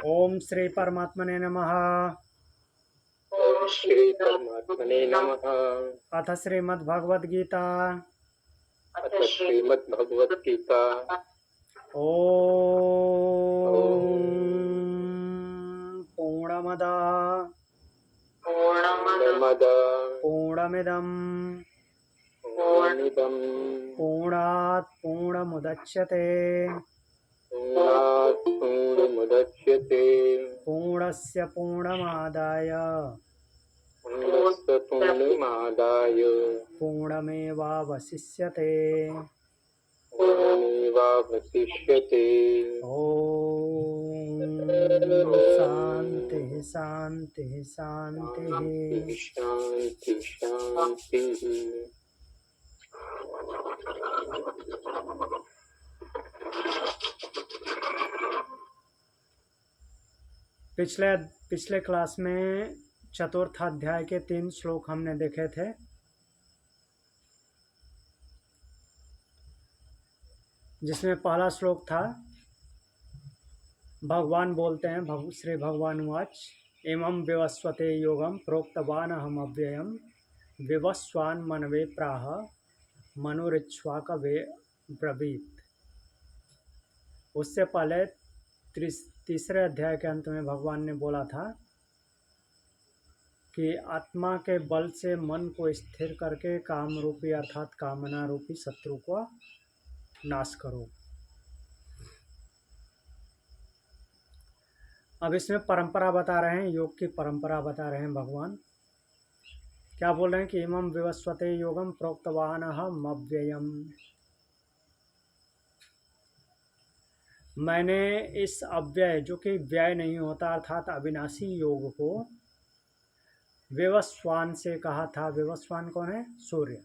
ओम श्री परमात्मने नमः। ओम श्री परमात्मने नमः। अथ श्रीमद्भगवद गीता। अथ श्रीमद् भगवत गीता। ओम पूर्णमद पूर्णमद पूर्णमिदं पूर्णमिदं पूर्णात् पूर्णमुदच्यते पूर्णात् पूर्णमुदच्यते पूर्णस्य पूर्णमादाय पूर्णस्य पूर्णमादाय पूर्णमेवावशिष्यते। पूर्णमेवावशिष्यते। ओम शांति शांति शांति शांति। शांति शांति। पिछले पिछले क्लास में चतुर्थ अध्याय के 3 श्लोक हमने देखे थे। जिसमें पहला श्लोक था, भगवान बोलते हैं, श्री भगवान उवाच एवं विवस्वते योगम प्रोक्तवान हम अव्ययम विवस्वान मनवे प्राह मनुरिच्छ्वाक वे ब्रवीत। उससे पहले तीसरे अध्याय के अंत में भगवान ने बोला था कि आत्मा के बल से मन को स्थिर करके काम रूपी अर्थात कामना रूपी शत्रु को नाश करो। अब इसमें परंपरा बता रहे हैं, योग की परंपरा बता रहे हैं भगवान। क्या बोल रहे हैं कि इमं विवस्वते योगम प्रोक्तवान हम अव्ययम। मैंने इस अव्यय जो कि व्यय नहीं होता अर्थात अविनाशी योग को विवस्वान से कहा था। विवस्वान कौन है? सूर्य।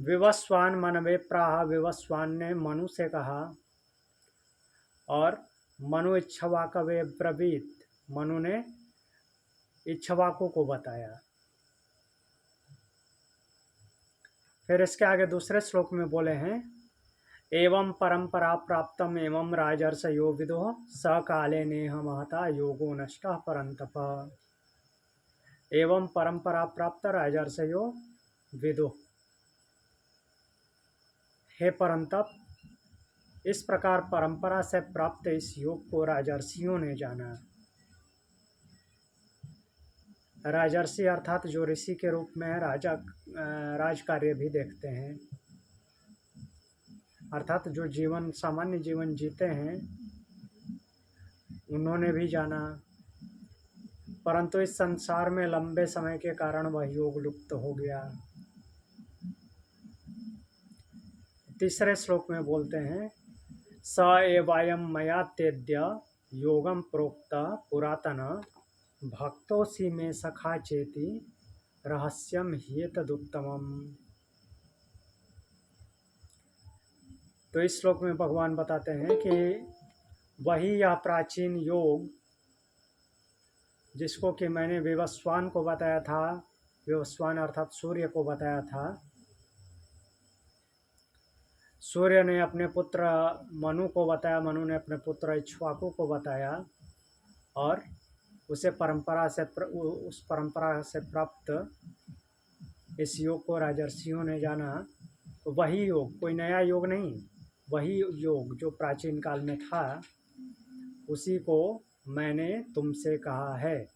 विवस्वान मनवे प्राह, विवस्वान ने मनु से कहा और मनु इच्छवाकवे ब्रवीत, मनु ने इच्छवाकु को बताया। फिर इसके आगे दूसरे श्लोक में बोले हैं एवं परंपरा प्राप्तम एवं राजर्षयो विदुः स काले नेह महता योगो नष्टः परंतप। एवं परंपरा प्राप्त राजर्षयो विदुः, हे परंतप, इस प्रकार परंपरा से प्राप्त इस योग को राजर्षियों ने जाना। राजर्षि अर्थात जो ऋषि के रूप में है, राज कार्य भी देखते हैं, अर्थात जो जीवन सामान्य जीवन जीते हैं उन्होंने भी जाना, परंतु इस संसार में लंबे समय के कारण वह योग लुप्त हो गया। तीसरे श्लोक में बोलते हैं स एवायम मया तेद्य योगम प्रोक्त पुरातन भक्तोसी में सखा चेति रहस्यम ह्येतदुत्तमम्। तो इस श्लोक में भगवान बताते हैं कि वही यह प्राचीन योग जिसको कि मैंने विवस्वान को बताया था, विवस्वान अर्थात सूर्य को बताया था। सूर्य ने अपने पुत्र मनु को बताया, मनु ने अपने पुत्र इक्ष्वाकु को बताया और उस परंपरा से प्राप्त इस योग को राजर्षियों ने जाना। तो वही योग, कोई नया योग नहीं, वही योग जो प्राचीन काल में था उसी को मैंने तुमसे कहा है।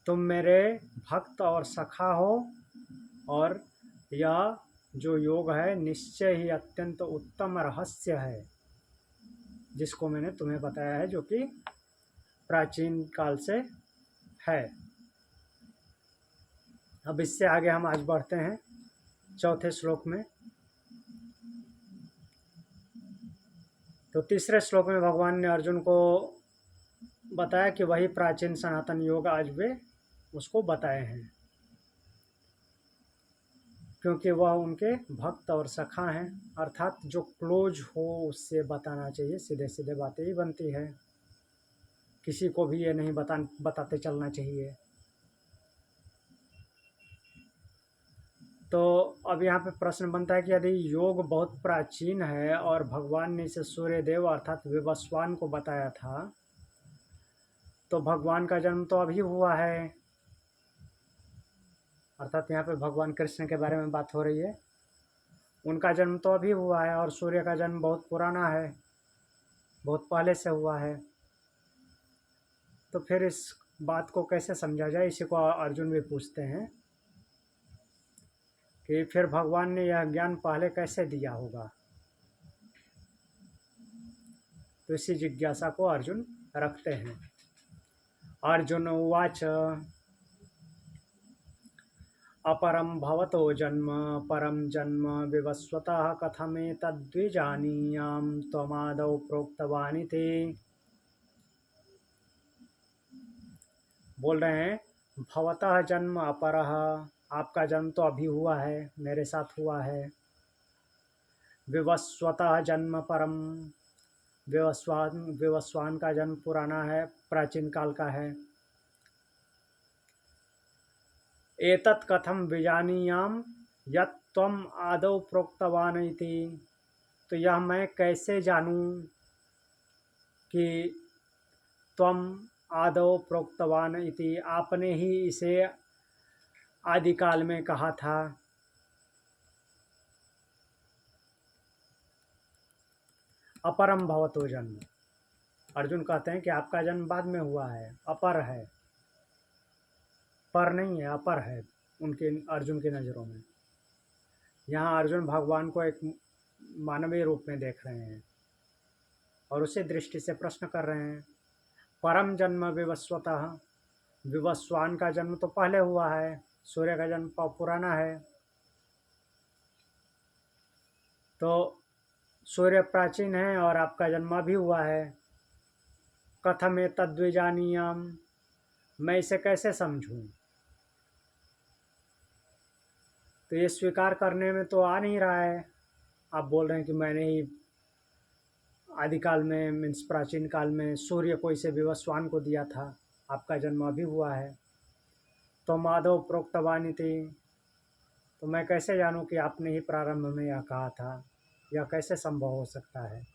तुम मेरे भक्त और सखा हो और यह जो योग है निश्चय ही अत्यंत उत्तम रहस्य है जिसको मैंने तुम्हें बताया है, जो कि प्राचीन काल से है। अब इससे आगे हम आज बढ़ते हैं चौथे श्लोक में। तो तीसरे श्लोक में भगवान ने अर्जुन को बताया कि वही प्राचीन सनातन योग आज वे उसको बताए हैं, क्योंकि वह उनके भक्त और सखा हैं, अर्थात जो क्लोज हो उससे बताना चाहिए। सीधे सीधे बातें ही बनती है, किसी को भी ये नहीं बताते चलना चाहिए। तो अब यहाँ पे प्रश्न बनता है कि यदि योग बहुत प्राचीन है और भगवान ने इसे सूर्य देव अर्थात विवस्वान को बताया था, तो भगवान का जन्म तो अभी हुआ है, अर्थात यहाँ पे भगवान कृष्ण के बारे में बात हो रही है। उनका जन्म तो अभी हुआ है और सूर्य का जन्म बहुत पुराना है, बहुत पहले से हुआ है। तो फिर इस बात को कैसे समझा जाए, इसी को अर्जुन भी पूछते हैं कि फिर भगवान ने यह ज्ञान पहले कैसे दिया होगा। तो इसी जिज्ञासा को अर्जुन रखते हैं। अर्जुन उवाच अपरं भवतो जन्म परं जन्म विवस्वतः कथमेतद्विजानीयां त्वमादौ प्रोक्तवानिति। बोल रहे हैं भवतः जन्म अपरः, आपका जन्म तो अभी हुआ है, मेरे साथ हुआ है। विवस्वतः जन्म परम, विवस्वान का जन्म पुराना है, प्राचीन काल का है। एतत् कथम विजानीयाम यत् त्वम आदौ प्रोक्तवान इति। तो यह मैं कैसे जानूं कि त्वम आदौ प्रोक्तवान इति, आपने ही इसे आदिकाल में कहा था। अपरम भवतो जन्म, अर्जुन कहते हैं कि आपका जन्म बाद में हुआ है, अपर है, पर नहीं है, अपर है उनके, अर्जुन की नज़रों में। यहाँ अर्जुन भगवान को एक मानवीय रूप में देख रहे हैं और उसी दृष्टि से प्रश्न कर रहे हैं। परम जन्म विवस्वतः, विवस्वान का जन्म तो पहले हुआ है, सूर्य का जन्म पुराना है। तो सूर्य प्राचीन है और आपका जन्म भी हुआ है। कथम एतद्विजानीयाम, मैं इसे कैसे समझूं। तो ये स्वीकार करने में तो आ नहीं रहा है। आप बोल रहे हैं कि मैंने ही आदिकाल में, मीन्स प्राचीन काल में सूर्य को इसे विवस्वान को दिया था, आपका जन्म अभी हुआ है। तो माधव प्रोक्तवानी थी, तो मैं कैसे जानूं कि आपने ही प्रारंभ में यह कहा था, यह कैसे संभव हो सकता है।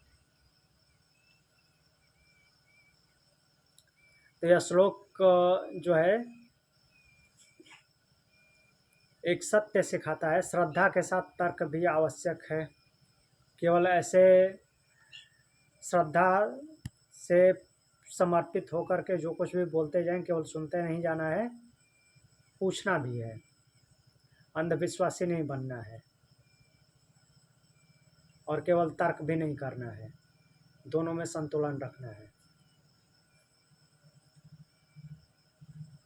तो यह श्लोक जो है एक सत्य सिखाता है। श्रद्धा के साथ तर्क भी आवश्यक है। केवल ऐसे श्रद्धा से समर्पित होकर के जो कुछ भी बोलते जाएं, केवल सुनते नहीं जाना है, पूछना भी है। अंधविश्वासी नहीं बनना है और केवल तर्क भी नहीं करना है, दोनों में संतुलन रखना है।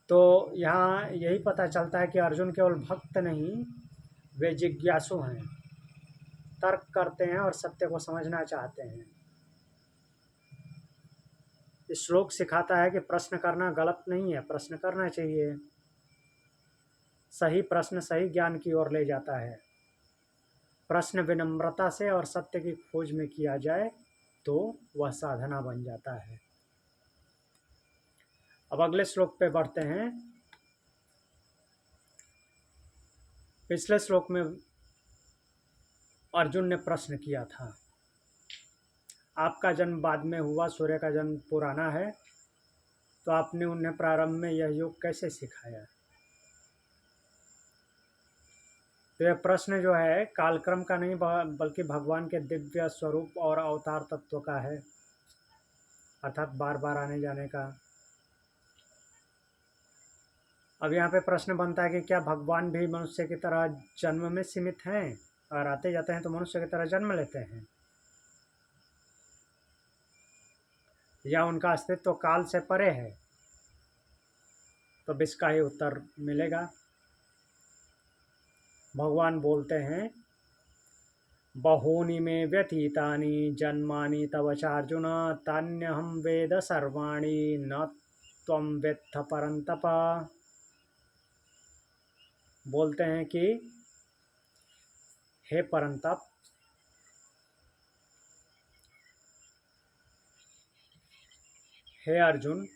तो यहाँ यही पता चलता है कि अर्जुन केवल भक्त नहीं, वे जिज्ञासु हैं, तर्क करते हैं और सत्य को समझना चाहते हैं। इस श्लोक सिखाता है कि प्रश्न करना गलत नहीं है, प्रश्न करना चाहिए। सही प्रश्न सही ज्ञान की ओर ले जाता है। प्रश्न विनम्रता से और सत्य की खोज में किया जाए तो वह साधना बन जाता है। अब अगले श्लोक पे बढ़ते हैं। पिछले श्लोक में अर्जुन ने प्रश्न किया था, आपका जन्म बाद में हुआ, सूर्य का जन्म पुराना है, तो आपने उन्हें प्रारंभ में यह योग कैसे सिखाया। तो यह प्रश्न जो है कालक्रम का नहीं बल्कि भगवान के दिव्य स्वरूप और अवतार तत्व का है, अर्थात बार बार आने जाने का। अब यहाँ पे प्रश्न बनता है कि क्या भगवान भी मनुष्य की तरह जन्म में सीमित हैं और आते जाते हैं तो मनुष्य की तरह जन्म लेते हैं, या उनका अस्तित्व काल से परे है। तो इसका ही उत्तर मिलेगा। भगवान बोलते हैं, बहूनि मे व्यतीतानि जन्मानि तव चार्जुन तान्यहं वेद सर्वाणि न त्वं वेत्थ परन्तप। बोलते हैं कि हे परंतप, हे अर्जुन,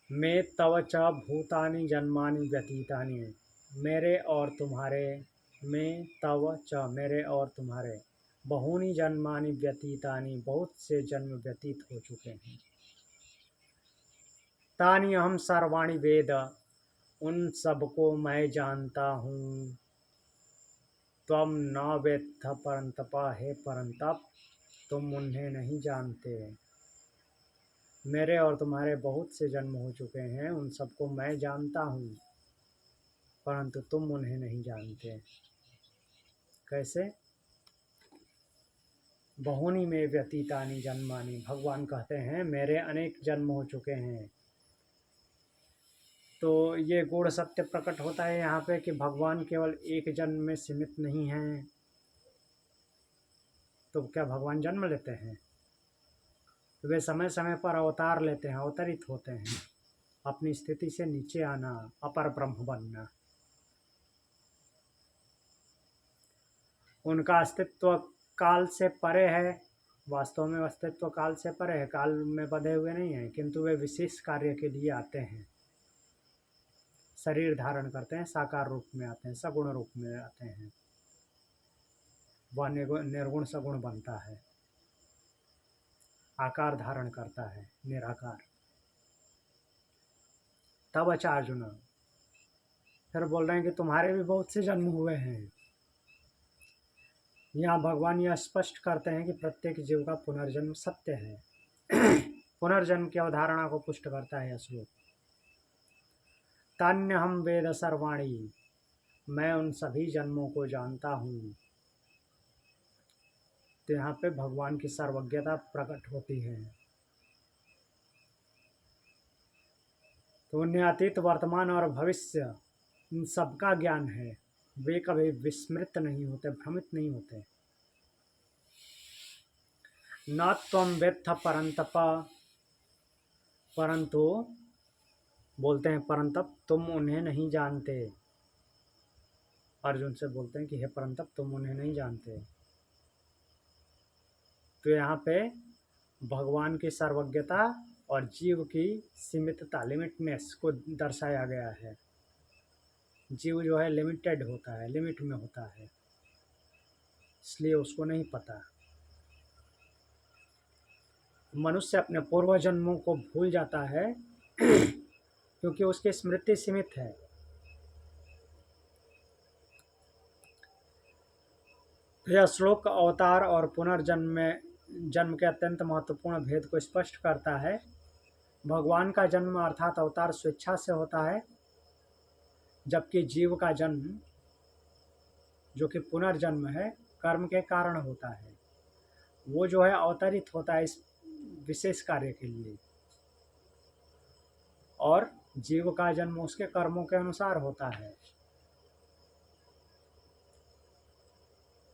मैं तव च भूतानि जन्मानि व्यतीतानि, मेरे और तुम्हारे में तव च, मेरे और तुम्हारे, बहूनि जन्मानि व्यतीतानि, बहुत से जन्म व्यतीत हो चुके हैं। तानि अहम सर्वाणि वेद, उन सबको मैं जानता हूँ। त्वम न वेत्थ परंतप, हे परंतप तुम उन्हें नहीं जानते। मेरे और तुम्हारे बहुत से जन्म हो चुके हैं, उन सबको मैं जानता हूँ, परंतु तुम उन्हें नहीं जानते। कैसे? बहुनी में व्यतीतानि जन्मानि, भगवान कहते हैं मेरे अनेक जन्म हो चुके हैं। तो ये गूढ़ सत्य प्रकट होता है यहाँ पे कि भगवान केवल एक जन्म में सीमित नहीं हैं। तो क्या भगवान जन्म लेते हैं? तो वे समय समय पर अवतार लेते हैं, अवतरित होते हैं। अपनी स्थिति से नीचे आना, अपर ब्रह्म बनना, उनका अस्तित्व काल से परे है। वास्तव में अस्तित्व काल से परे है, काल में बंधे हुए नहीं हैं, किंतु वे विशेष कार्य के लिए आते हैं। शरीर धारण करते हैं, साकार रूप में आते हैं, सगुण रूप में आते हैं। वह निर्गुण सगुण बनता है, आकार धारण करता है, निराकार। तब अच्छा अर्जुन फिर बोल रहे हैं कि तुम्हारे भी बहुत से जन्म हुए हैं। यहाँ भगवान यह स्पष्ट करते हैं कि प्रत्येक जीव का पुनर्जन्म सत्य है। पुनर्जन्म की अवधारणा को पुष्ट करता है यह श्लोक। तान्यहम वेद सर्वाणि, मैं उन सभी जन्मों को जानता हूँ। तो यहाँ पे भगवान की सर्वज्ञता प्रकट होती है। तो उन्हें अतीत, वर्तमान और भविष्य इन सबका ज्ञान है। वे कभी विस्मृत नहीं होते, भ्रमित नहीं होते। न त्वं वेत्थ परंतप, परंतु बोलते हैं परंतप तुम उन्हें नहीं जानते। अर्जुन से बोलते हैं कि हे परंतप तुम उन्हें नहीं जानते। तो यहाँ पे भगवान की सर्वज्ञता और जीव की सीमितता, लिमिटनेस को दर्शाया गया है। जीव जो है लिमिटेड होता है, लिमिट में होता है, इसलिए उसको नहीं पता। मनुष्य अपने पूर्व जन्मों को भूल जाता है क्योंकि उसकी स्मृति सीमित है। यह श्लोक अवतार और पुनर्जन्म में जन्म के अत्यंत महत्वपूर्ण भेद को स्पष्ट करता है। भगवान का जन्म अर्थात अवतार स्वेच्छा से होता है, जबकि जीव का जन्म जो कि पुनर्जन्म है कर्म के कारण होता है। वो जो है अवतरित होता है इस विशेष कार्य के लिए, और जीव का जन्म उसके कर्मों के अनुसार होता है।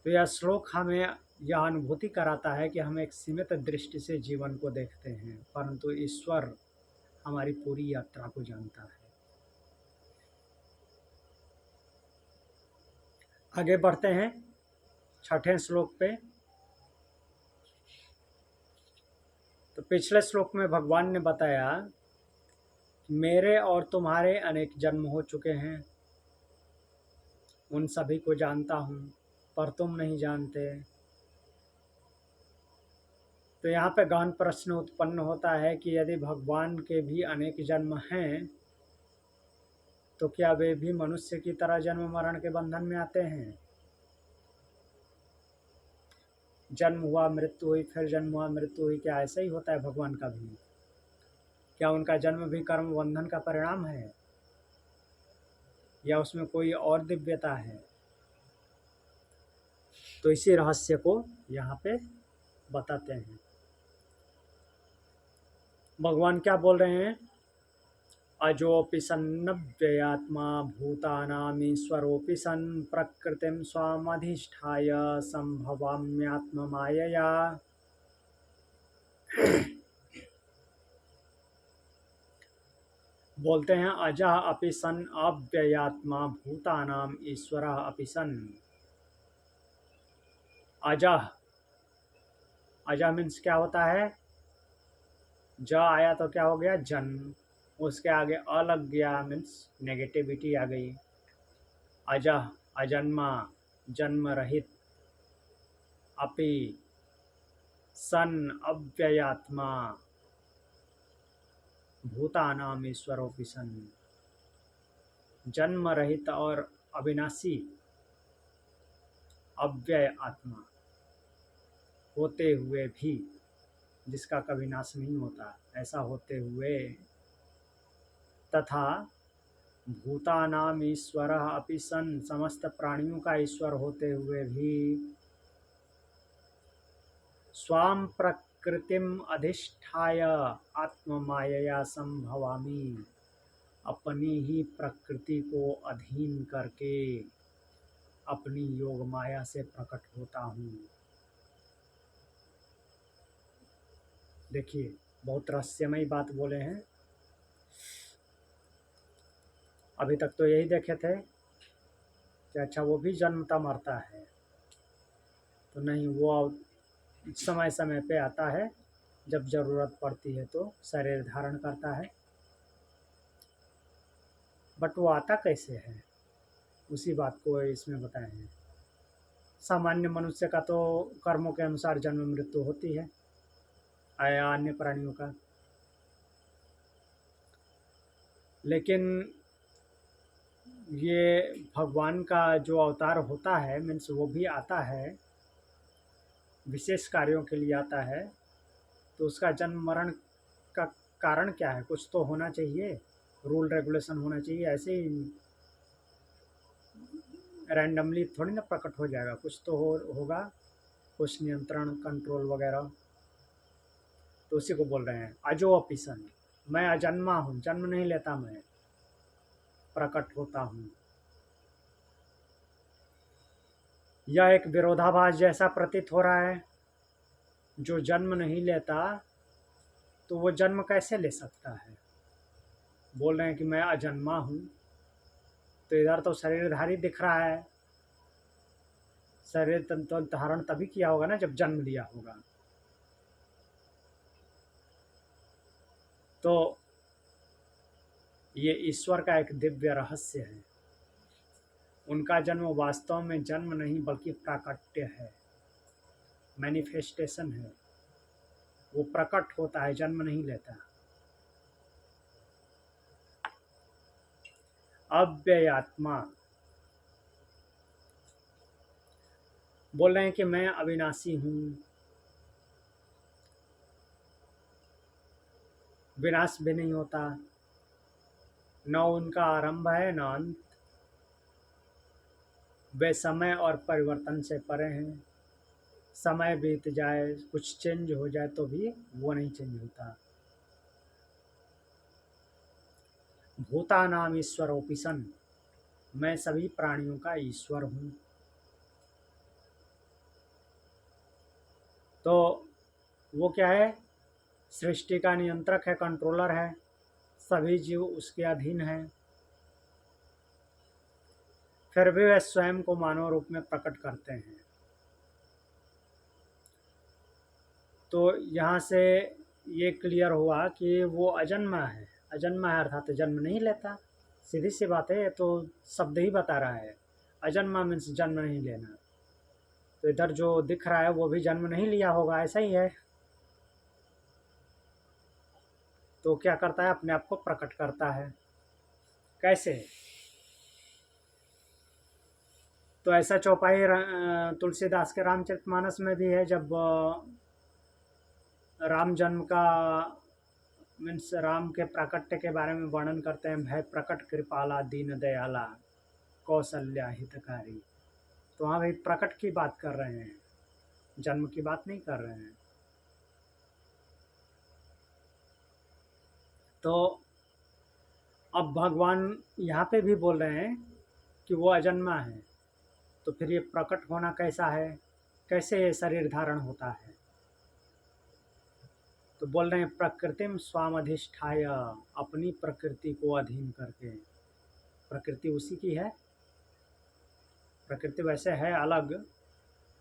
तो यह श्लोक हमें यह अनुभूति कराता है कि हम एक सीमित दृष्टि से जीवन को देखते हैं, परंतु ईश्वर हमारी पूरी यात्रा को जानता है। आगे बढ़ते हैं 6ठे श्लोक पे। तो पिछले श्लोक में भगवान ने बताया मेरे और तुम्हारे अनेक जन्म हो चुके हैं, उन सभी को जानता हूँ, पर तुम नहीं जानते। तो यहाँ पे गहन प्रश्न उत्पन्न होता है कि यदि भगवान के भी अनेक जन्म हैं तो क्या वे भी मनुष्य की तरह जन्म मरण के बंधन में आते हैं? जन्म हुआ, मृत्यु हुई, फिर जन्म हुआ, मृत्यु हुई, क्या ऐसा ही होता है भगवान का भी? क्या उनका जन्म भी कर्म बंधन का परिणाम है, या उसमें कोई और दिव्यता है? तो इसी रहस्य को यहाँ पे बताते हैं। भगवान क्या बोल रहे हैं? अजोपि सन्नव्ययात्मा भूतानामीश्वरोऽपि सन् प्रकृतिं स्वामधिष्ठाय संभवाम्यात्ममायया। बोलते हैं अजः अपि सन् अव्ययात्मा भूतानाम ईश्वरः अपि सन्। अजः, अजः मीन्स क्या होता है? ज आया तो क्या हो गया? जन्म। उसके आगे अ लग गया मीन्स नेगेटिविटी आ गई। अजः, अजन्मा, जन्म रहित अपि सन अव्ययात्मा भूतानाम ईश्वरोऽपि सन। जन्म रहित और अविनाशी अव्यय आत्मा होते हुए भी, जिसका कभी नाश नहीं होता, ऐसा होते हुए, तथा भूतानाम ईश्वरः अपि सन, समस्त प्राणियों का ईश्वर होते हुए भी, स्वाम प्रकृतिम अधिष्ठाय आत्ममायया संभवामि, अपनी ही प्रकृति को अधीन करके अपनी योग माया से प्रकट होता हूँ। देखिए, बहुत रहस्यमयी बात बोले हैं। अभी तक तो यही देखे थे कि अच्छा वो भी जन्मता मरता है, तो नहीं, वो समय समय पे आता है, जब ज़रूरत पड़ती है तो शरीर धारण करता है। बट वो आता कैसे है, उसी बात को इसमें बताए हैं। सामान्य मनुष्य का तो कर्मों के अनुसार जन्म मृत्यु होती है, या अन्य प्राणियों का, लेकिन ये भगवान का जो अवतार होता है, मीन्स वो भी आता है, विशेष कार्यों के लिए आता है, तो उसका जन्म मरण का कारण क्या है? कुछ तो होना चाहिए, रूल रेगुलेशन होना चाहिए। ऐसे ही रैंडमली थोड़ी ना प्रकट हो जाएगा, कुछ तो होगा, कुछ नियंत्रण, कंट्रोल वगैरह। तो उसी को बोल रहे हैं अजो अपिसन, मैं अजन्मा हूँ, जन्म नहीं लेता, मैं प्रकट होता हूँ। यह एक विरोधाभास जैसा प्रतीत हो रहा है। जो जन्म नहीं लेता तो वो जन्म कैसे ले सकता है? बोल रहे हैं कि मैं अजन्मा हूँ, तो इधर तो शरीरधारी दिख रहा है। शरीर तो धारण तभी किया होगा ना जब जन्म लिया होगा। तो ये ईश्वर का एक दिव्य रहस्य है। उनका जन्म वास्तव में जन्म नहीं बल्कि प्राकट्य है, मैनिफेस्टेशन है। वो प्रकट होता है, जन्म नहीं लेता। अव्ययात्मा, बोल रहे हैं कि मैं अविनाशी हूँ, विनाश भी नहीं होता, न उनका आरंभ है न अंत। वे समय और परिवर्तन से परे हैं। समय बीत जाए, कुछ चेंज हो जाए तो भी वो नहीं चेंज होता। भूतानाम ईश्वरोऽपि सन्, मैं सभी प्राणियों का ईश्वर हूँ। तो वो क्या है? सृष्टि का नियंत्रक है, कंट्रोलर है, सभी जीव उसके अधीन हैं। फिर भी वे स्वयं को मानव रूप में प्रकट करते हैं। तो यहाँ से ये क्लियर हुआ कि वो अजन्मा है। अजन्मा है अर्थात जन्म नहीं लेता, सीधी सी बात है। ये तो शब्द ही बता रहा है, अजन्मा मीन्स जन्म नहीं लेना। तो इधर जो दिख रहा है वो भी जन्म नहीं लिया होगा, ऐसा ही है। तो क्या करता है? अपने आप को प्रकट करता है। कैसे? तो ऐसा चौपाई तुलसीदास के रामचरितमानस में भी है। जब राम जन्म का मीन्स राम के प्राकट्य के बारे में वर्णन करते हैं, भय प्रकट कृपाला दीन दयाला कौशल्या हितकारी। तो वहाँ भाई प्रकट की बात कर रहे हैं, जन्म की बात नहीं कर रहे हैं। तो अब भगवान यहाँ पे भी बोल रहे हैं कि वो अजन्मा है, तो फिर ये प्रकट होना कैसा है? कैसे ये शरीर धारण होता है? तो बोल रहे हैं प्रकृतिम स्वामधिष्ठाय, अपनी प्रकृति को अधीन करके। प्रकृति उसी की है। प्रकृति वैसे है अलग,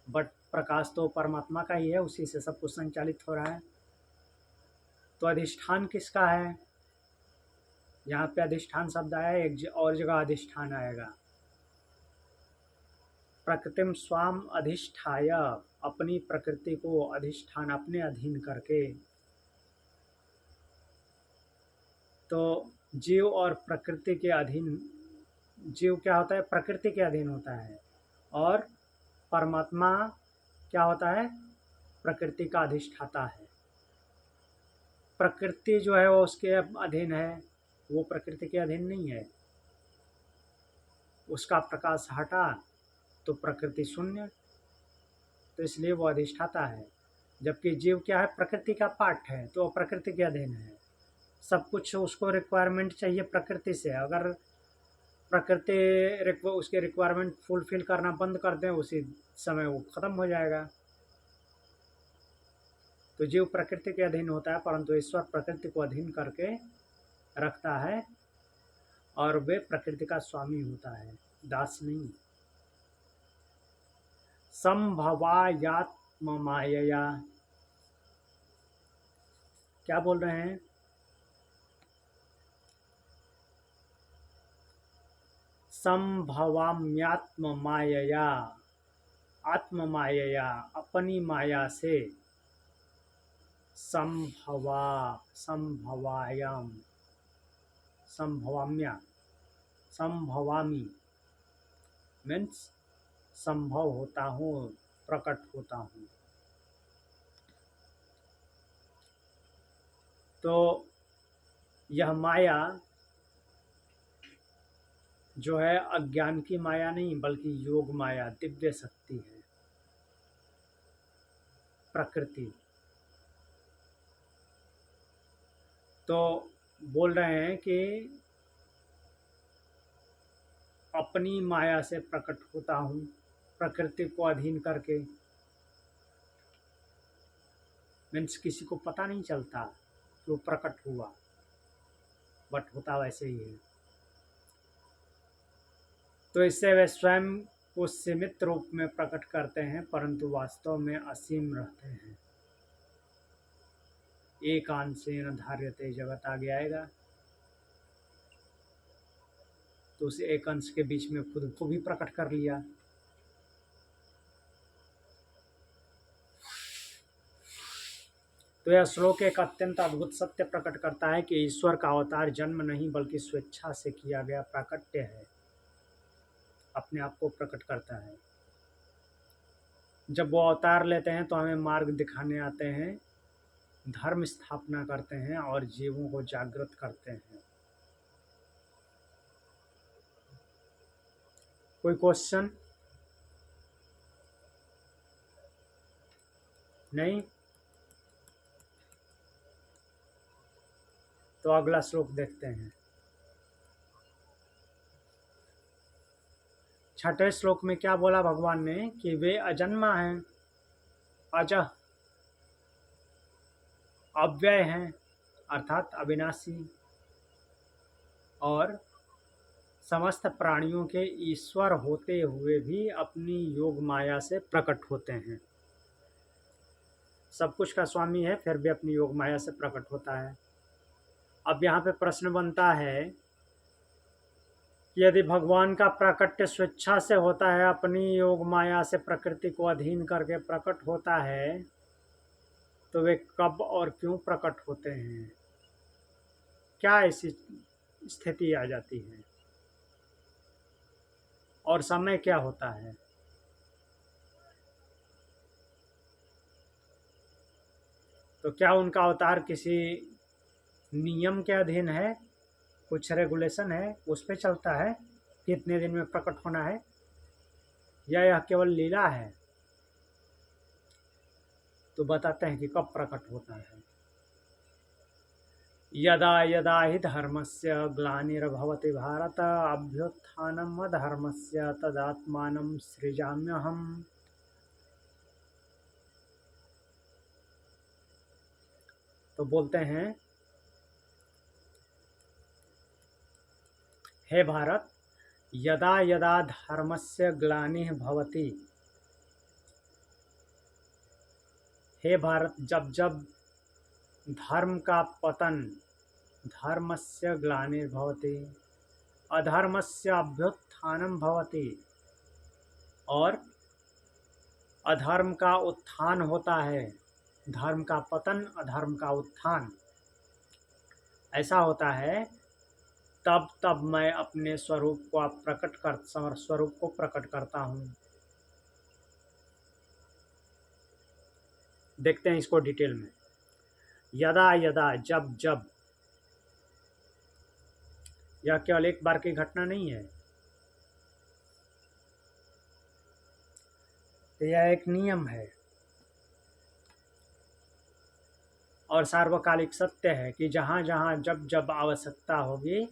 बट प्रकाश तो परमात्मा का ही है, उसी से सब कुछ संचालित हो रहा है। तो अधिष्ठान किसका है? यहाँ पे अधिष्ठान शब्द आया है, एक और जगह अधिष्ठान आएगा। प्रकृतिम स्वाम अधिष्ठाय, अपनी प्रकृति को अधिष्ठान अपने अधीन करके। तो जीव और प्रकृति के अधीन, जीव क्या होता है? प्रकृति के अधीन होता है, और परमात्मा क्या होता है? प्रकृति का अधिष्ठाता है। प्रकृति जो है वो उसके अधीन है, वो प्रकृति के अधीन नहीं है। उसका प्रकाश हटा तो प्रकृति शून्य, तो इसलिए वो अधिष्ठाता है। जबकि जीव क्या है? प्रकृति का पार्ट है, तो वो प्रकृति के अधीन है। सब कुछ उसको रिक्वायरमेंट चाहिए प्रकृति से। अगर प्रकृति उसके रिक्वायरमेंट फुलफिल करना बंद कर दें, उसी समय वो ख़त्म हो जाएगा। तो जीव प्रकृति के अधीन होता है, परंतु ईश्वर प्रकृति को अधीन करके रखता है, और वे प्रकृति का स्वामी होता है, दास नहीं। संभवायात्म मायया, क्या बोल रहे हैं? संभवाम्यात्म मायया, आत्म मायया, अपनी माया से। संभवायाम, संभवाम्या, संभवामी मीन्स संभव होता हूँ, प्रकट होता हूँ। तो यह माया जो है अज्ञान की माया नहीं, बल्कि योग माया, दिव्य शक्ति है, प्रकृति। तो बोल रहे हैं कि अपनी माया से प्रकट होता हूँ, प्रकृति को अधीन करके। मीन्स किसी को पता नहीं चलता कि वो प्रकट हुआ, बट होता वैसे ही है। तो इससे वे स्वयं को सीमित रूप में प्रकट करते हैं, परंतु वास्तव में असीम रहते हैं। एकांशेन धार्यते जगत आगे आएगा। तो उस एक अंश के बीच में खुद को भी प्रकट कर लिया। तो यह श्लोक एक अत्यंत अद्भुत सत्य प्रकट करता है कि ईश्वर का अवतार जन्म नहीं, बल्कि स्वेच्छा से किया गया प्राकट्य है, अपने आप को प्रकट करता है। जब वो अवतार लेते हैं तो हमें मार्ग दिखाने आते हैं, धर्म स्थापना करते हैं और जीवों को जागृत करते हैं। कोई क्वेश्चन? नहीं? तो अगला श्लोक देखते हैं। छठे श्लोक में क्या बोला भगवान ने? कि वे अजन्मा हैं, अजह, अव्यय हैं, अर्थात अविनाशी, और समस्त प्राणियों के ईश्वर होते हुए भी अपनी योग माया से प्रकट होते हैं। सब कुछ का स्वामी है, फिर भी अपनी योग माया से प्रकट होता है। अब यहाँ पे प्रश्न बनता है कि यदि भगवान का प्राकट्य स्वेच्छा से होता है, अपनी योग माया से प्रकृति को अधीन करके प्रकट होता है, तो वे कब और क्यों प्रकट होते हैं? क्या ऐसी स्थिति आ जाती है? और समय क्या होता है? तो क्या उनका अवतार किसी नियम के अधीन है? कुछ रेगुलेशन है, उस पे चलता है कि इतने दिन में प्रकट होना है, या यह केवल लीला है? तो बताते हैं कि कब प्रकट होता है। यदा यदा हि धर्मस्य ग्लानिर्भवति भारत, अभ्युत्थानम् अधर्मस्य तदात्मानं सृजाम्यहम्। तो बोलते हैं, हे भारत, यदा यदा धर्मस्य ग्लानिः भवति, हे भारत, जब जब धर्म का पतन, धर्मस्य ग्लानिर्भवति, अधर्मस्य अभ्युत्थानं भवति, और अधर्म का उत्थान होता है, धर्म का पतन, अधर्म का उत्थान ऐसा होता है, तब तब मैं अपने स्वरूप को प्रकट करता हूँ। देखते हैं इसको डिटेल में। यदा यदा, जब जब, यह केवल एक बार की घटना नहीं है, तो यह एक नियम है और सार्वकालिक सत्य है कि जहाँ जहाँ जब जब आवश्यकता होगी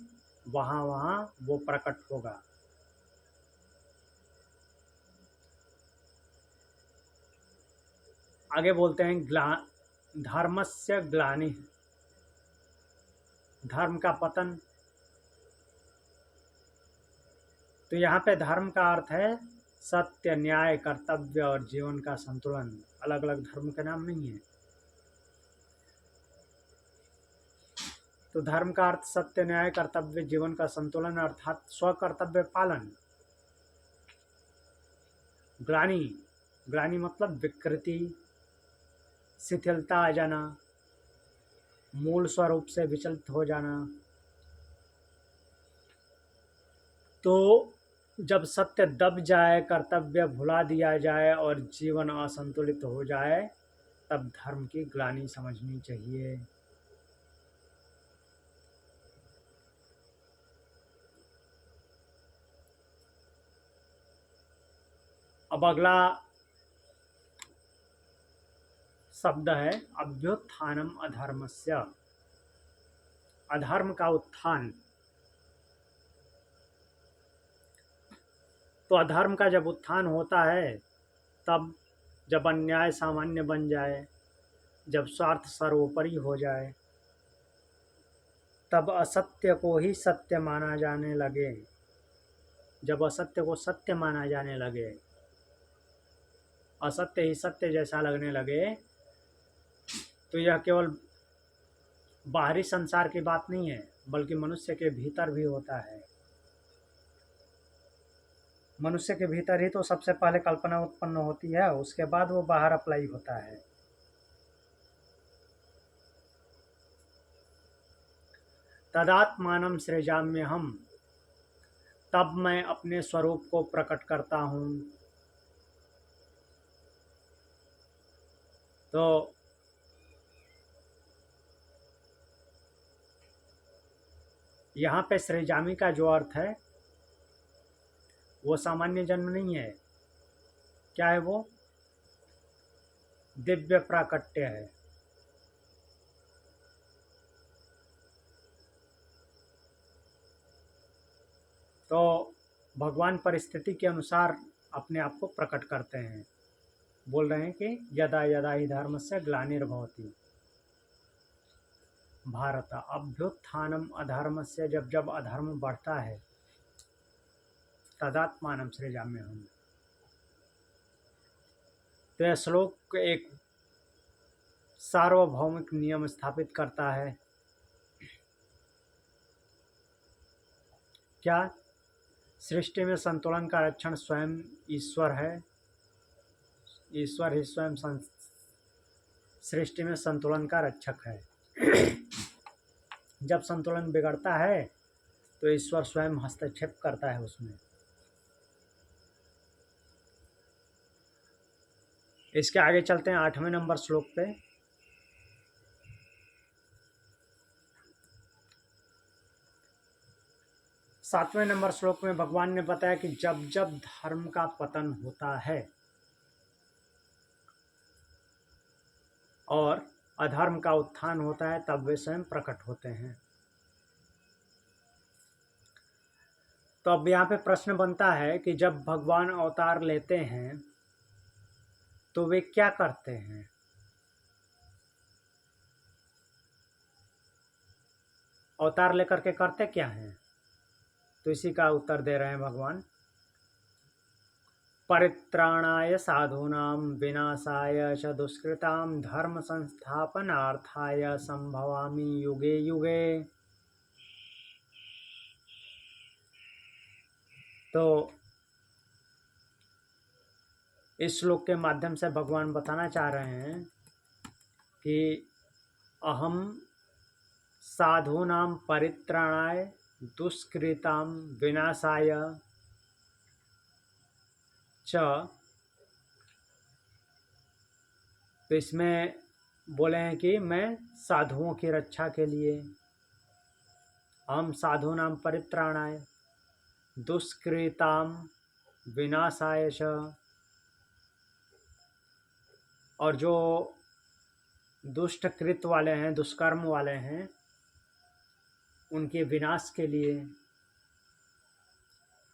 वहाँ वहाँ वो प्रकट होगा। आगे बोलते हैं धर्मस्य ग्लानि, धर्म का पतन। तो यहाँ पे धर्म का अर्थ है सत्य, न्याय, कर्तव्य और जीवन का संतुलन। अलग अलग धर्म के नाम नहीं है। तो धर्म का अर्थ सत्य, न्याय, कर्तव्य, जीवन का संतुलन अर्थात स्वकर्तव्य पालन। ग्लानि, ग्लानि मतलब विकृति, शिथिलता आ जाना, मूल स्वरूप से विचलित हो जाना। तो जब सत्य दब जाए, कर्तव्य भुला दिया जाए और जीवन असंतुलित हो जाए, तब धर्म की ग्लानि समझनी चाहिए। अब अगला शब्द है अभ्युत्थानम अधर्मस्य, अधर्म का उत्थान। तो अधर्म का जब उत्थान होता है, तब जब अन्याय सामान्य बन जाए, जब स्वार्थ सर्वोपरि हो जाए, तब असत्य को ही सत्य माना जाने लगे। जब असत्य को सत्य माना जाने लगे, असत्य ही सत्य जैसा लगने लगे, तो यह केवल बाहरी संसार की बात नहीं है, बल्कि मनुष्य के भीतर भी होता है। मनुष्य के भीतर ही तो सबसे पहले कल्पना उत्पन्न होती है, उसके बाद वो बाहर अप्लाई होता है। तदात्मानं सृजाम्यहम्, तब मैं अपने स्वरूप को प्रकट करता हूँ। तो यहाँ पे सृजामी का जो अर्थ है वो सामान्य जन्म नहीं है। क्या है वो? दिव्य प्राकट्य है। तो भगवान परिस्थिति के अनुसार अपने आप को प्रकट करते हैं। बोल रहे हैं कि यदा यदा ही धर्मस्य ग्लानिर्भवति भारत, अभ्युत्थानम अधर्मस्य, जब जब अधर्म बढ़ता है, तदात्मानं सृजाम्यहम्। तो यह श्लोक एक सार्वभौमिक नियम स्थापित करता है। क्या? सृष्टि में संतुलन का रक्षण स्वयं ईश्वर है। ईश्वर ही स्वयं सृष्टि में संतुलन का रक्षक है। जब संतुलन बिगड़ता है तो ईश्वर स्वयं हस्तक्षेप करता है उसमें। इसके आगे चलते हैं 8वें नंबर श्लोक पे। सातवें नंबर श्लोक में भगवान ने बताया कि जब जब धर्म का पतन होता है और अधर्म का उत्थान होता है, तब वे स्वयं प्रकट होते हैं। तो अब यहाँ पे प्रश्न बनता है कि जब भगवान अवतार लेते हैं तो वे क्या करते हैं? अवतार लेकर के करते क्या हैं? तो इसी का उत्तर दे रहे हैं भगवान। परित्राणाय साधूनां विनाशाय च दुष्कृतां धर्म संस्थापनार्थाय संभवामि युगे युगे। तो इस श्लोक के माध्यम से भगवान बताना चाह रहे हैं कि अहम साधूनां परित्राणाय दुष्कृतां विनाशाय च। तो इसमें बोले हैं कि मैं साधुओं की रक्षा के लिए, हम साधूनां परित्राणाय दुष्कृतां विनाशाय च, और जो दुष्ट कृत वाले हैं, दुष्कर्म वाले हैं, उनके विनाश के लिए।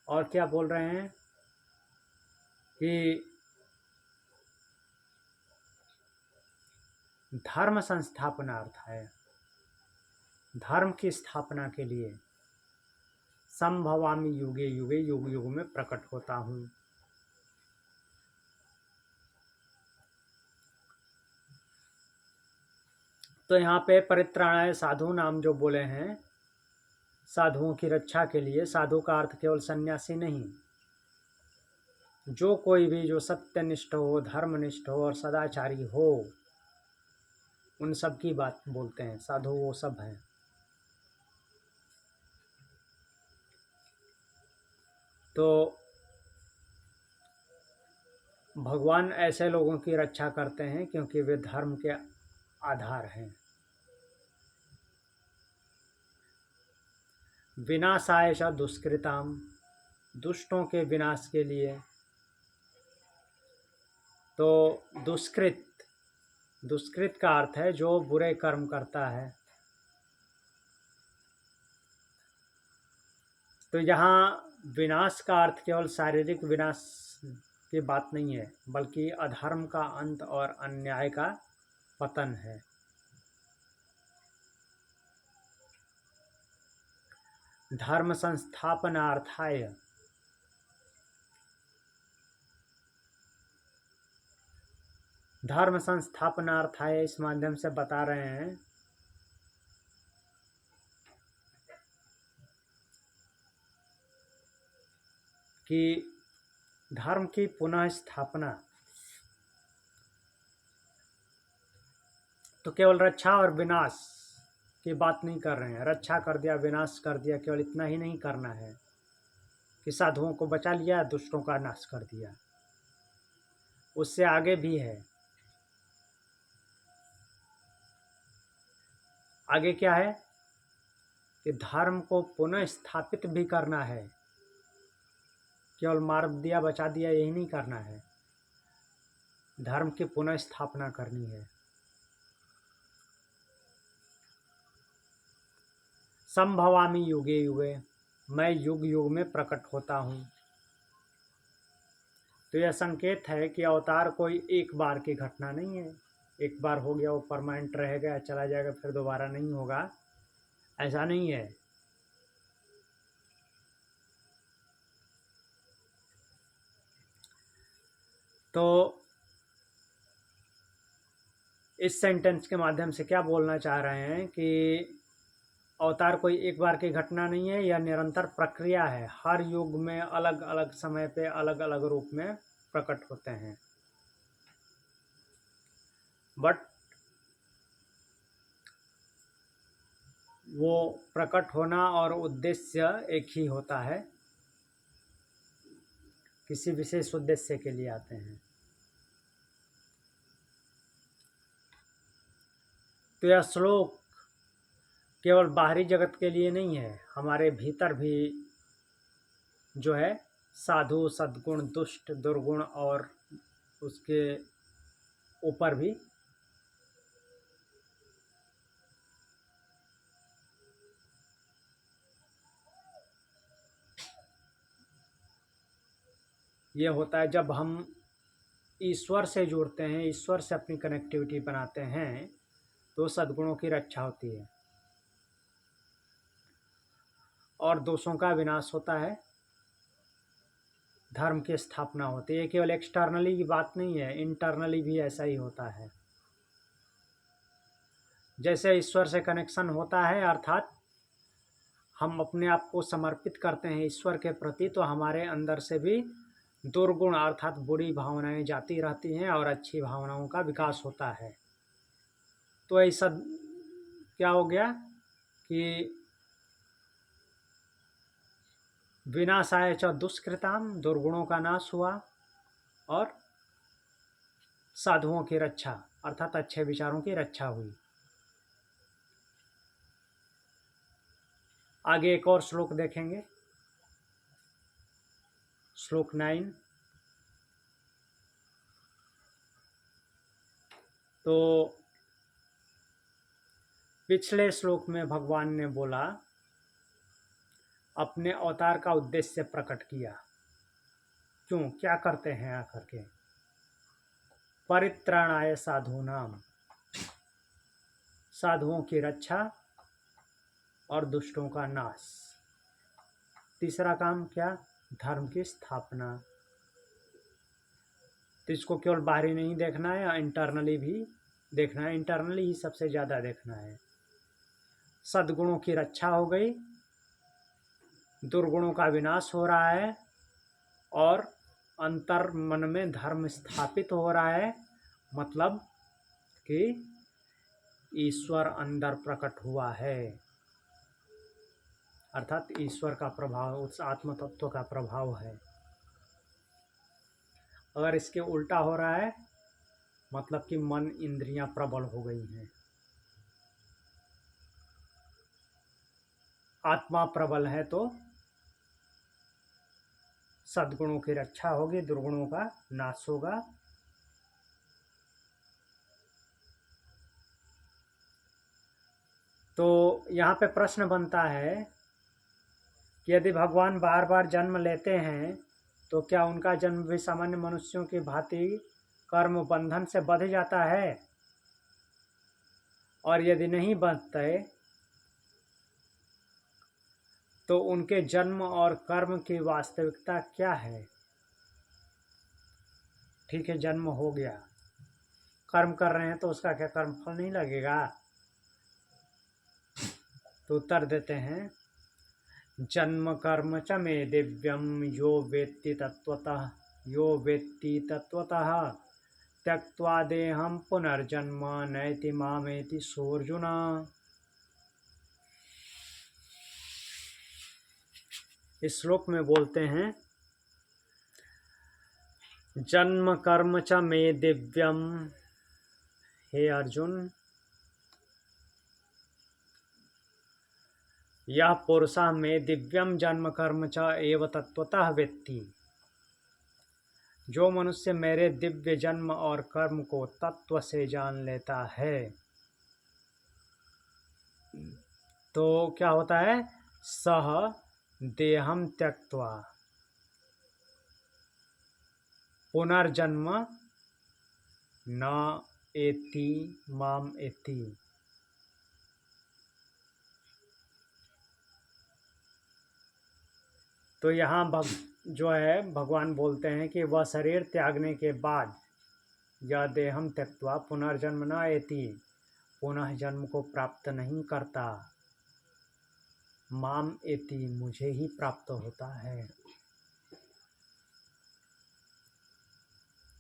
और क्या बोल रहे हैं कि धर्म संस्थापनार्थ है, धर्म की स्थापना के लिए। संभवामि युगे युगे, युग युग में प्रकट होता हूँ। तो यहाँ पे परित्राणाय साधु नाम जो बोले हैं, साधुओं की रक्षा के लिए। साधु का अर्थ केवल सन्यासी नहीं, जो कोई भी जो सत्यनिष्ठ हो, धर्मनिष्ठ हो और सदाचारी हो, उन सब की बात बोलते हैं। साधु वो सब हैं। तो भगवान ऐसे लोगों की रक्षा करते हैं क्योंकि वे धर्म के आधार हैं। विनाशाय च दुष्कृताम, दुष्टों के विनाश के लिए। तो दुष्कृत, दुष्कृत का अर्थ है जो बुरे कर्म करता है। तो यहाँ विनाश का अर्थ केवल शारीरिक विनाश की बात नहीं है, बल्कि अधर्म का अंत और अन्याय का पतन है। धर्म संस्थापनार्थाय, धर्म संस्थापनार्थाय इस माध्यम से बता रहे हैं कि धर्म की पुनः स्थापना। तो केवल रक्षा और विनाश की बात नहीं कर रहे हैं। रक्षा कर दिया, विनाश कर दिया, केवल इतना ही नहीं करना है कि साधुओं को बचा लिया, दुष्टों का नाश कर दिया। उससे आगे भी है। आगे क्या है कि धर्म को पुनः स्थापित भी करना है। केवल मार दिया, बचा दिया, यही नहीं करना है। धर्म की पुनः स्थापना करनी है। संभवामि युगे युगे, मैं युग युग में प्रकट होता हूँ। तो यह संकेत है कि अवतार कोई एक बार की घटना नहीं है। एक बार हो गया वो परमानेंट रहेगा, चला जाएगा, फिर दोबारा नहीं होगा, ऐसा नहीं है। तो इस सेंटेंस के माध्यम से क्या बोलना चाह रहे हैं कि अवतार कोई एक बार की घटना नहीं है, यह निरंतर प्रक्रिया है। हर युग में अलग अलग समय पे अलग अलग रूप में प्रकट होते हैं, बट वो प्रकट होना और उद्देश्य एक ही होता है। किसी विशेष उद्देश्य के लिए आते हैं। तो यह श्लोक केवल बाहरी जगत के लिए नहीं है, हमारे भीतर भी जो है साधु, सद्गुण, दुष्ट, दुर्गुण और उसके ऊपर भी ये होता है। जब हम ईश्वर से जुड़ते हैं, ईश्वर से अपनी कनेक्टिविटी बनाते हैं, तो सद्गुणों की रक्षा होती है और दोषों का विनाश होता है, धर्म की स्थापना होती है। केवल एक्सटर्नली की बात नहीं है, इंटरनली भी ऐसा ही होता है। जैसे ईश्वर से कनेक्शन होता है, अर्थात हम अपने आप को समर्पित करते हैं ईश्वर के प्रति, तो हमारे अंदर से भी दुर्गुण अर्थात बुरी भावनाएं जाती रहती हैं और अच्छी भावनाओं का विकास होता है। तो ऐसा क्या हो गया कि विनाशाय च दुष्कृताम, दुर्गुणों का नाश हुआ और साधुओं की रक्षा अर्थात अच्छे विचारों की रक्षा हुई। आगे एक और श्लोक देखेंगे, श्लोक 9। तो पिछले श्लोक में भगवान ने बोला, अपने अवतार का उद्देश्य प्रकट किया, क्यों क्या करते हैं आकर के, परित्राणाय साधूनाम, साधुओं की रक्षा और दुष्टों का नाश। तीसरा काम क्या, धर्म की स्थापना। तो इसको केवल बाहरी नहीं देखना है, इंटरनली भी देखना है, इंटरनली ही सबसे ज़्यादा देखना है। सद्गुणों की रक्षा हो गई, दुर्गुणों का विनाश हो रहा है और अंतर मन में धर्म स्थापित हो रहा है, मतलब कि ईश्वर अंदर प्रकट हुआ है, अर्थात ईश्वर का प्रभाव, उस आत्म तत्व का प्रभाव है। अगर इसके उल्टा हो रहा है मतलब कि मन इंद्रियां प्रबल हो गई हैं, आत्मा प्रबल है तो सद्गुणों की रक्षा होगी, दुर्गुणों का नाश होगा। तो यहाँ पे प्रश्न बनता है कि यदि भगवान बार बार जन्म लेते हैं तो क्या उनका जन्म भी सामान्य मनुष्यों की भांति कर्म बंधन से बंध जाता है? और यदि नहीं बंधते तो उनके जन्म और कर्म की वास्तविकता क्या है? ठीक है, जन्म हो गया, कर्म कर रहे हैं तो उसका क्या कर्म फल नहीं लगेगा? तो उत्तर देते हैं, जन्म कर्म च मे दिव्यम यो वेत्ति तत्वतः त्यक्त्वा देहं पुनर्जन्म नैति मामेति सोऽर्जुन। इस श्लोक में बोलते हैं, जन्म कर्म च मे दिव्यम, हे अर्जुन, यह पुरुषा में दिव्यम जन्म कर्म च एव तत्वतः वेत्ति, जो मनुष्य मेरे दिव्य जन्म और कर्म को तत्व से जान लेता है। तो क्या होता है, सह देहम त्यक्त्वा पुनर्जन्म न एति माम एति। तो यहाँ जो है भगवान बोलते हैं कि वह शरीर त्यागने के बाद यह देहम त्यक्त्वा पुनर्जन्म न एति, पुनः जन्म को प्राप्त नहीं करता, माम एति, मुझे ही प्राप्त होता है।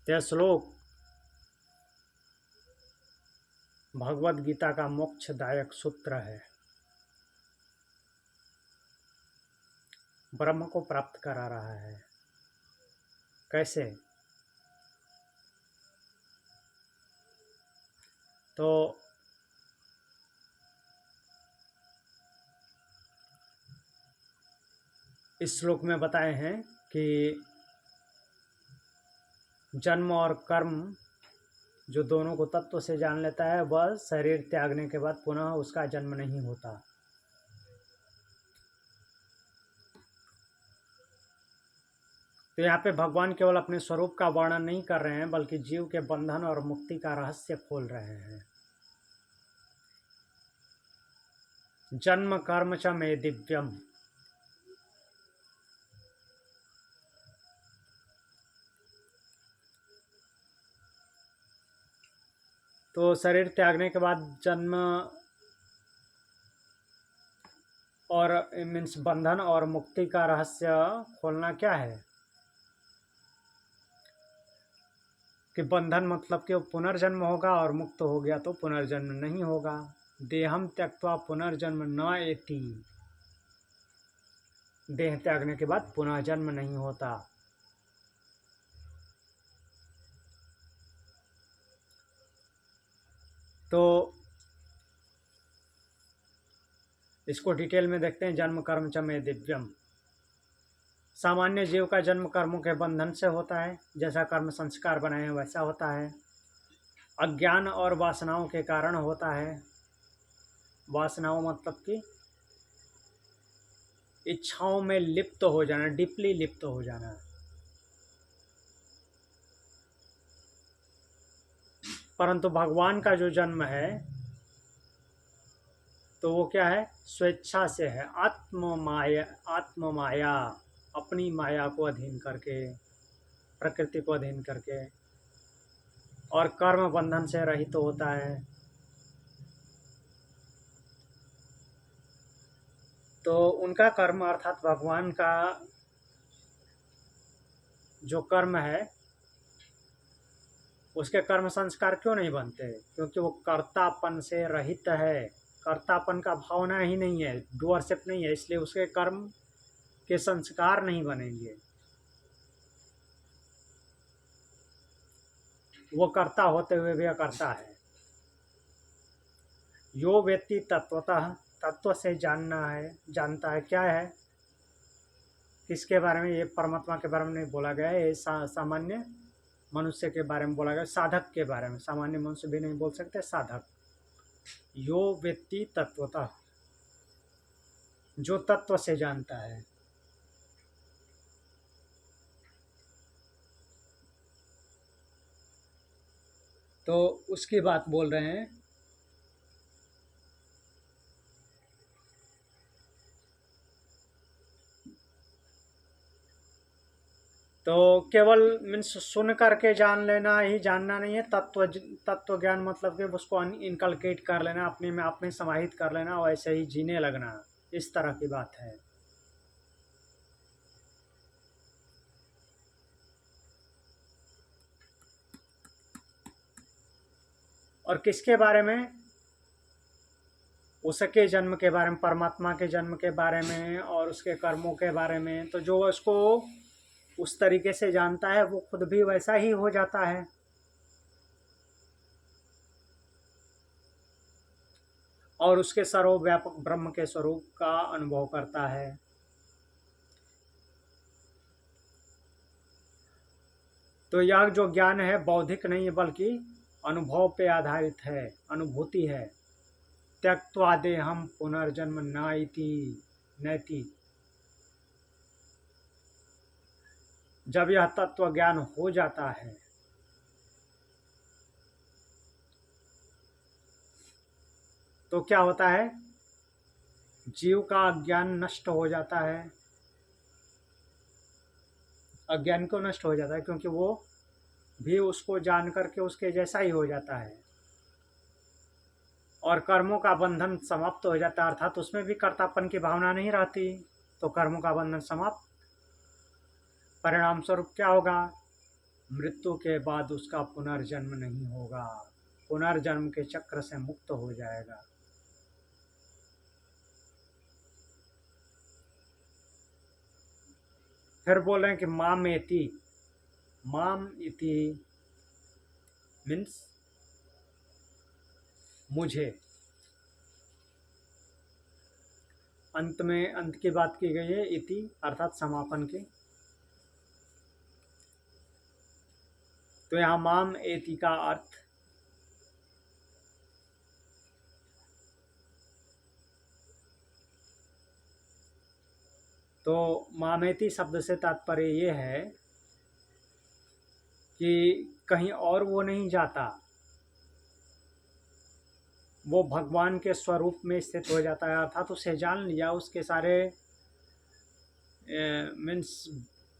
यह श्लोक भगवद गीता का मोक्षदायक सूत्र है, ब्रह्म को प्राप्त करा रहा है। कैसे? तो इस श्लोक में बताए हैं कि जन्म और कर्म जो दोनों को तत्व से जान लेता है, वह शरीर त्यागने के बाद पुनः उसका जन्म नहीं होता। तो यहाँ पे भगवान केवल अपने स्वरूप का वर्णन नहीं कर रहे हैं, बल्कि जीव के बंधन और मुक्ति का रहस्य खोल रहे हैं। जन्म कर्म च मे दिव्यम, तो शरीर त्यागने के बाद जन्म और मीन्स बंधन और मुक्ति का रहस्य खोलना क्या है? कि बंधन मतलब कि वो पुनर्जन्म होगा और मुक्त हो गया तो पुनर्जन्म नहीं होगा। देहम त्यक्त्वा पुनर्जन्म न एति, देह त्यागने के बाद पुनः जन्म नहीं होता। तो इसको डिटेल में देखते हैं। जन्म कर्म च मे दिव्यम। सामान्य जीव का जन्म कर्मों के बंधन से होता है, जैसा कर्म संस्कार बनाए हैं वैसा होता है। अज्ञान और वासनाओं के कारण होता है। वासनाओं मतलब कि इच्छाओं में लिप्त हो जाना, डीपली लिप्त हो जाना। परंतु भगवान का जो जन्म है तो वो क्या है, स्वेच्छा से है, आत्म माया, अपनी माया को अधीन करके, प्रकृति को अधीन करके, और कर्म बंधन से रहित तो होता है। तो उनका कर्म अर्थात भगवान का जो कर्म है उसके कर्म संस्कार क्यों नहीं बनते? क्योंकि वो कर्तापन से रहित है, कर्तापन का भावना ही नहीं है, डूअरशिप नहीं है, इसलिए उसके कर्म के संस्कार नहीं बनेंगे। वो कर्ता होते हुए भी अकर्ता है। यो व्यक्ति तत्वतः, तत्व से जानता है क्या है, किसके बारे में? ये परमात्मा के बारे में नहीं बोला गया है, ये सामान्य मनुष्य के बारे में बोला गया, साधक के बारे में। सामान्य मनुष्य भी नहीं बोल सकते, साधक। यो व्यक्ति तत्वतः, जो तत्व से जानता है। तो उसकी बात बोल रहे हैं। तो केवल मीन्स सुन करके जान लेना ही जानना नहीं है। तत्व ज्ञान मतलब कि उसको इनकलकेट कर लेना, अपने में अपने समाहित कर लेना, वैसे ही जीने लगना, इस तरह की बात है। और किसके बारे में? उसके जन्म के बारे में, परमात्मा के जन्म के बारे में और उसके कर्मों के बारे में। तो जो उसको उस तरीके से जानता है वो खुद भी वैसा ही हो जाता है। और उसके सर्वव्यापक ब्रह्म के स्वरूप का अनुभव करता है। तो यह जो ज्ञान है बौद्धिक नहीं है बल्कि अनुभव पे आधारित है, अनुभूति है। त्यक्त्वा देहम पुनर्जन्म नैति। जब यह तत्व ज्ञान हो जाता है तो क्या होता है? जीव का अज्ञान नष्ट हो जाता है। अज्ञान क्यों नष्ट हो जाता है? क्योंकि वो भी उसको जान करके उसके जैसा ही हो जाता है। और कर्मों का बंधन समाप्त हो जाता है, अर्थात उसमें भी कर्तापन की भावना नहीं रहती। तो कर्मों का बंधन समाप्त। परिणाम स्वरूप क्या होगा? मृत्यु के बाद उसका पुनर्जन्म नहीं होगा, पुनर्जन्म के चक्र से मुक्त हो जाएगा। फिर बोल रहे हैं कि माम इति मीन्स मुझे। अंत में अंत की बात की गई है, इति अर्थात समापन की। तो यहाँ माम एति का अर्थ तो मामेति शब्द से तात्पर्य ये है कि कहीं और वो नहीं जाता, वो भगवान के स्वरूप में स्थित हो जाता है। अर्थात उसे जान लिया, उसके सारे मीन्स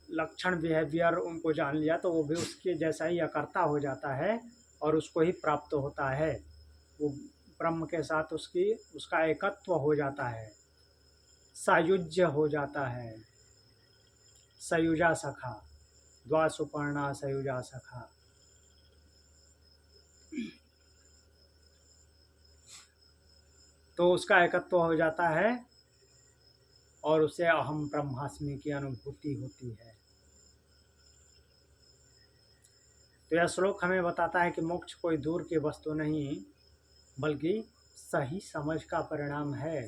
लक्षण, बिहेवियर उनको जान लिया, तो वो भी उसके जैसा ही अकर्ता हो जाता है और उसको ही प्राप्त होता है। वो ब्रह्म के साथ उसका एकत्व हो जाता है, सायुज्य हो जाता है। सयुजा सखा, द्वा सुपर्णा सयुजा सखा। तो उसका एकत्व हो जाता है और उसे अहम ब्रह्मास्मि की अनुभूति होती है। तो यह श्लोक हमें बताता है कि मोक्ष कोई दूर की वस्तु नहीं बल्कि सही समझ का परिणाम है।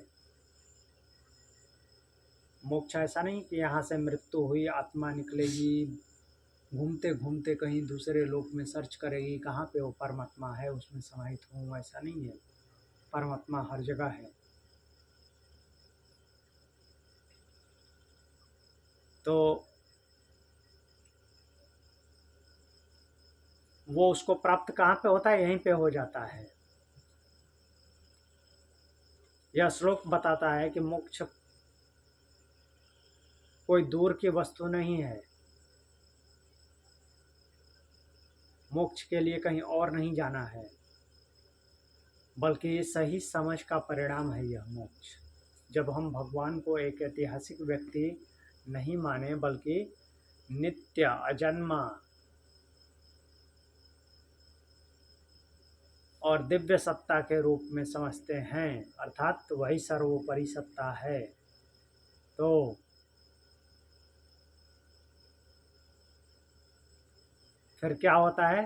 मोक्ष ऐसा नहीं कि यहाँ से मृत्यु हुई, आत्मा निकलेगी, घूमते घूमते कहीं दूसरे लोक में सर्च करेगी कहाँ पे वो परमात्मा है, उसमें समाहित हूँ, ऐसा नहीं है। परमात्मा हर जगह है। तो वो उसको प्राप्त कहाँ पे होता है? यहीं पे हो जाता है। यह श्लोक बताता है कि मोक्ष कोई दूर की वस्तु नहीं है। मोक्ष के लिए कहीं और नहीं जाना है, बल्कि सही समझ का परिणाम है यह मोक्ष। जब हम भगवान को एक ऐतिहासिक व्यक्ति नहीं माने बल्कि नित्य अजन्मा और दिव्य सत्ता के रूप में समझते हैं, अर्थात वही सर्वोपरि सत्ता है, तो फिर क्या होता है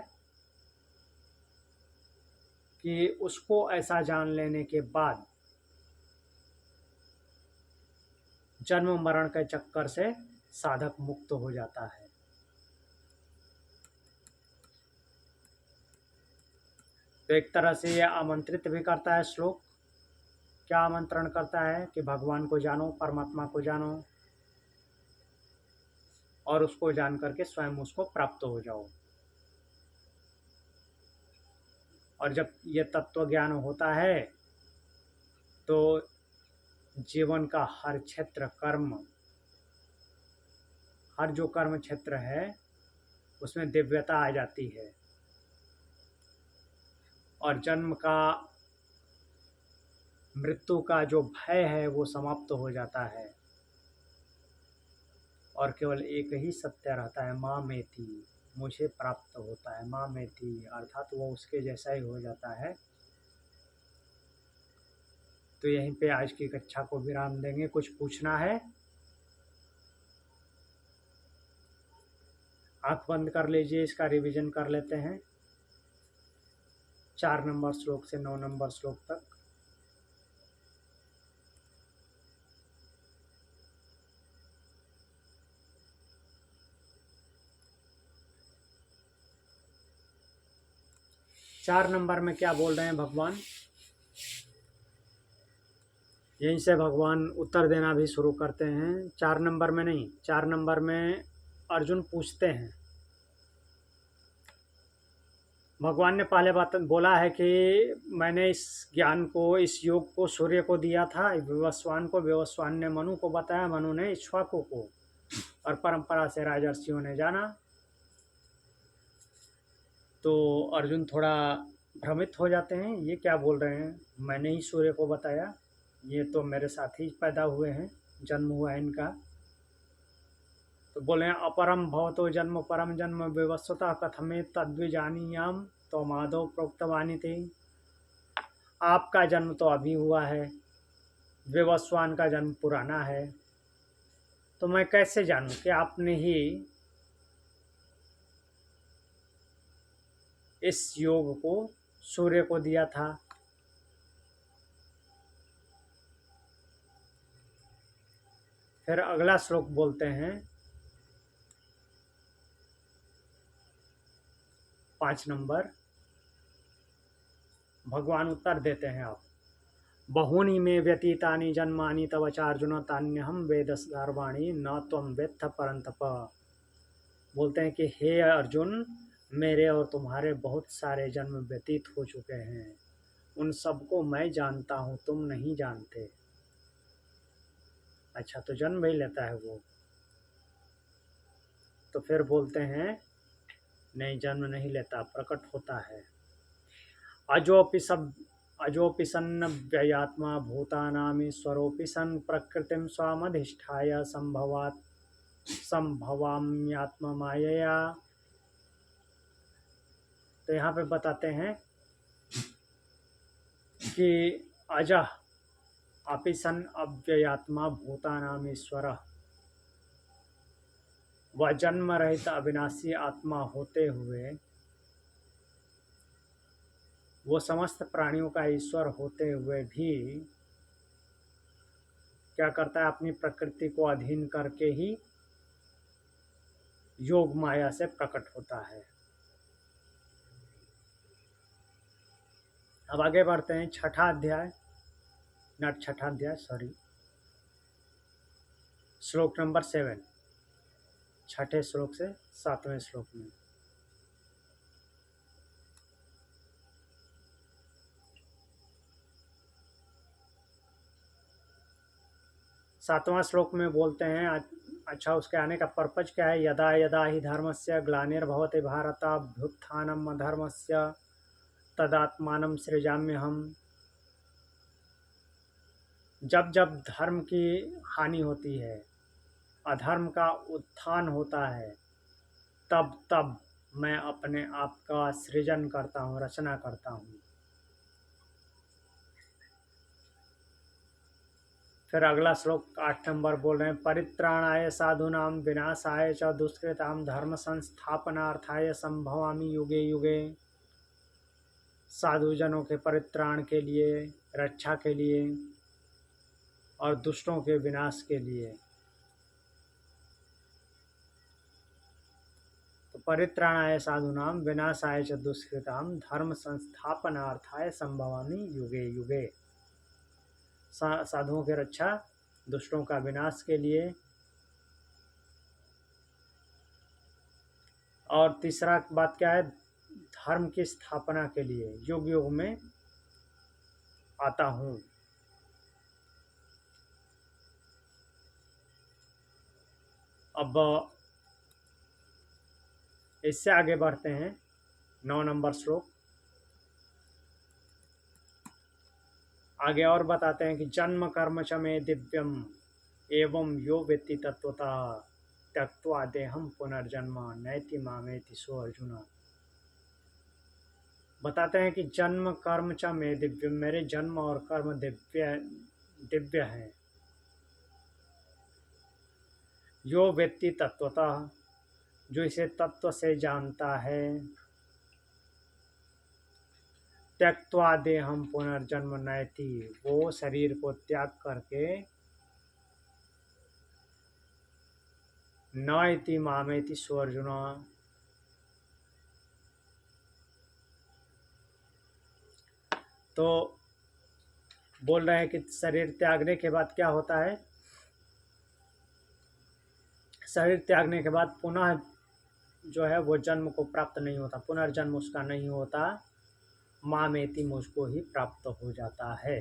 कि उसको ऐसा जान लेने के बाद जन्म मरण के चक्कर से साधक मुक्त हो जाता है। तो एक तरह से यह आमंत्रित भी करता है श्लोक। क्या आमंत्रण करता है कि भगवान को जानो, परमात्मा को जानो और उसको जान करके स्वयं उसको प्राप्त हो जाओ। और जब ये तत्व ज्ञान होता है तो जीवन का हर क्षेत्र कर्म, हर जो कर्म क्षेत्र है उसमें दिव्यता आ जाती है और जन्म का, मृत्यु का जो भय है वो समाप्त हो जाता है और केवल एक ही सत्य रहता है, मामेति, मुझे प्राप्त होता है। मामेति अर्थात वो उसके जैसा ही हो जाता है। तो यहीं पे आज की कक्षा को विराम देंगे। कुछ पूछना है? आंख बंद कर लीजिए, इसका रिवीजन कर लेते हैं 4 नंबर श्लोक से 9 नंबर श्लोक तक। चार नंबर में क्या बोल रहे हैं भगवान? यहीं से भगवान उत्तर देना भी शुरू करते हैं। 4 नंबर में नहीं, 4 नंबर में अर्जुन पूछते हैं। भगवान ने पहले बात बोला है कि मैंने इस ज्ञान को, इस योग को सूर्य को दिया था, विवस्वान को, विवस्वान ने मनु को बताया, मनु ने इक्ष्वाकु को, और परंपरा से राजर्षियों ने जाना। तो अर्जुन थोड़ा भ्रमित हो जाते हैं, ये क्या बोल रहे हैं, मैंने ही सूर्य को बताया, ये तो मेरे साथ ही पैदा हुए हैं, जन्म हुआ है इनका। तो बोले अपरम भवतो जन्म परम जन्म विवस्वतः कथमे तद्विजानीयाम तो माधव प्रोक्तवानी थी। आपका जन्म तो अभी हुआ है, विवस्वान का जन्म पुराना है, तो मैं कैसे जानूं कि आपने ही इस योग को सूर्य को दिया था। फिर अगला श्लोक बोलते हैं 5 नंबर। भगवान उत्तर देते हैं, आप बहूनि में व्यतीतानि जन्मानि तव चार्जुन तान्यहम वेद सर्वाणि न त्वं वेत्थ परंतप। बोलते हैं कि हे अर्जुन, मेरे और तुम्हारे बहुत सारे जन्म व्यतीत हो चुके हैं, उन सबको मैं जानता हूँ, तुम नहीं जानते। अच्छा, तो जन्म ही लेता है वो। तो फिर बोलते हैं नहीं, जन्म नहीं लेता, प्रकट होता है। अजोपि सन्न व्ययात्मा भूतानामीश्वरोऽपि सन् प्रकृतिं स्वामधिष्ठाय संभवाम्यात्म मायया। तो यहाँ पे बताते हैं कि अजः अपि सन अव्ययात्मा भूतानाम ईश्वरः, वह जन्म रहित अविनाशी आत्मा होते हुए, वो समस्त प्राणियों का ईश्वर होते हुए भी क्या करता है, अपनी प्रकृति को अधीन करके ही योग माया से प्रकट होता है। अब आगे बढ़ते हैं छठा अध्याय, श्लोक नंबर 7, छठे श्लोक से 7वें श्लोक में। सातवां श्लोक में बोलते हैं, अच्छा उसके आने का पर्पज क्या है। यदा यदा ही धर्मस्य ग्लानिर्भवति भारत अभ्युत्थानम् अधर्मस्य तदात्मानं सृजाम्यहम्। जब जब धर्म की हानि होती है, अधर्म का उत्थान होता है, तब तब मैं अपने आप का सृजन करता हूँ, रचना करता हूँ। फिर अगला श्लोक 8 नंबर बोल रहे हैं, परित्राणाय साधूनां विनाशाय च दुष्कृतां धर्म संस्थापनार्थाय संभवामि युगे युगे। साधुजनों के परित्राण के लिए, रक्षा के लिए और दुष्टों के विनाश के लिए। तो परित्राणाय साधूनां विनाशाय च दुष्कृतां धर्म संस्थापनार्थाय संभवामि युगे युगे। साधुओं की रक्षा, दुष्टों का विनाश के लिए, और तीसरा बात क्या है, धर्म की स्थापना के लिए युग युग में आता हूँ। अब इससे आगे बढ़ते हैं 9 नंबर श्लोक। आगे और बताते हैं कि जन्म कर्म च मे दिव्यम एवं यो वेत्ति तत्वतः त्यक्त्वा देहम पुनर्जन्म नैति मामेति सो अर्जुन। बताते हैं कि जन्म कर्म च मे दिव्यम, मेरे जन्म और कर्म दिव्य हैं। यो वेत्ति तत्वतः, जो इसे तत्व से जानता है, त्यक्त्वा देहम पुनर्जन्म नैति, वो शरीर को त्याग करके न इति मामेति सो अर्जुन। तो बोल रहे हैं कि शरीर त्यागने के बाद क्या होता है, शरीर त्यागने के बाद पुनः जो है वो जन्म को प्राप्त नहीं होता, पुनर्जन्म उसका नहीं होता, मामेति मुझको ही प्राप्त हो जाता है।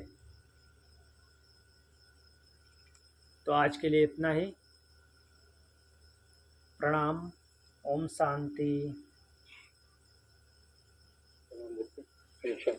तो आज के लिए इतना ही। प्रणाम। ओम शांति। अच्छा।